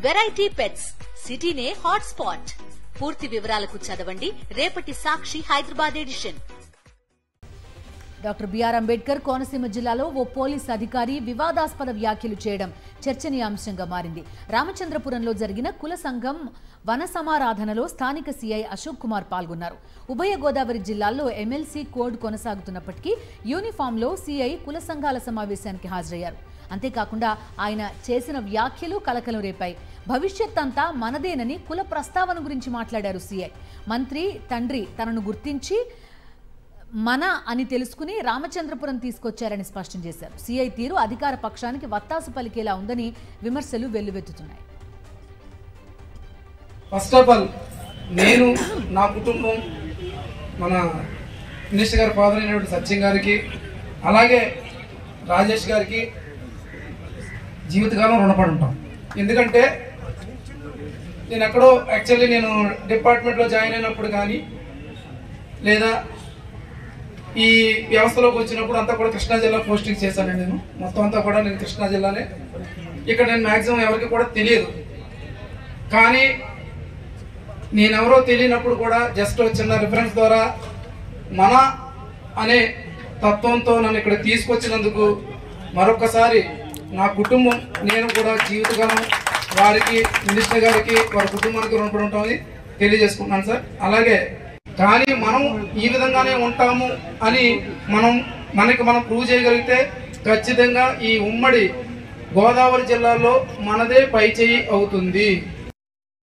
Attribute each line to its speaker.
Speaker 1: Variety pets సిటీనే hot spot. పూర్తి వివరాలకు చదవండి రేపటి Sakshi Hyderabad edition.
Speaker 2: Doctor BR Ambedkar Konaseema జిల్లాలో ఓ పోలీస్ అధికారి వివాదాస్పద వ్యాఖ్యలు చేయడం చర్చనీయాంశంగా మారింది. రామచంద్రపురంలో జరిగిన కుల సంఘం వన సమారాధనలో స్థానిక సీఐ అశోక్ కుమార్ పాల్గొన్నారు. ఉభయ గోదావరి జిల్లాల్లో ఎమ్మెల్సీ కోడ్ కొనసాగుతున్నప్పటికీ యూనిఫామ్లో సీఐ కుల సంఘాల సమావేశానికి హాజరయ్యారు. అంతేకాకుండా ఆయన చేసిన వ్యాఖ్యలు కలకలం రేపాయి. భవిష్యత్ అంతా మనదేనని కుల ప్రస్తావన గురించి మాట్లాడారు సీఐ. మంత్రి తండ్రి తనను గుర్తించి మన అని తెలుసుకుని రామచంద్రపురం తీసుకొచ్చారని స్పష్టం చేశారు. సీఐ తీరు అధికార పక్షానికి వత్తాసు పలికేలా ఉందని విమర్శలు వెల్లువెత్తుతున్నాయి.
Speaker 3: ఫస్ట్ ఆఫ్ ఆల్ నేను నా కుటుంబం మన మినిస్టర్ గారి ఫాదర్ అయినటువంటి సత్యం గారికి అలాగే రాజేష్ గారికి జీవితకాలం రుణపడి ఉంటాం. ఎందుకంటే నేను ఎక్కడో యాక్చువల్లీ నేను డిపార్ట్మెంట్లో జాయిన్ అయినప్పుడు కానీ లేదా ఈ వ్యవస్థలోకి వచ్చినప్పుడు అంతా కూడా కృష్ణా జిల్లా పోస్టింగ్ చేశానండి. నేను మొత్తం అంతా కూడా నేను కృష్ణా జిల్లానే. ఇక్కడ నేను మ్యాక్సిమం ఎవరికి కూడా తెలియదు. కానీ నేనెవరో తెలియనప్పుడు కూడా జస్ట్ చిన్న రిఫరెన్స్ ద్వారా మన అనే తత్వంతో నన్ను ఇక్కడ తీసుకొచ్చినందుకు మరొకసారి నా కుటుంబం నేను కూడా జీవితకాలం వారికి మినిస్టర్ గారికి వారి కుటుంబానికి రుణపడి ఉంటామని తెలియజేసుకుంటున్నాను సార్. అలాగే కానీ మనం ఈ విధంగానే ఉంటాము అని మనకి మనం ప్రూవ్ చేయగలిగితే ఖచ్చితంగా ఈ ఉమ్మడి గోదావరి జిల్లాలో మనదే పై చేయి అవుతుంది.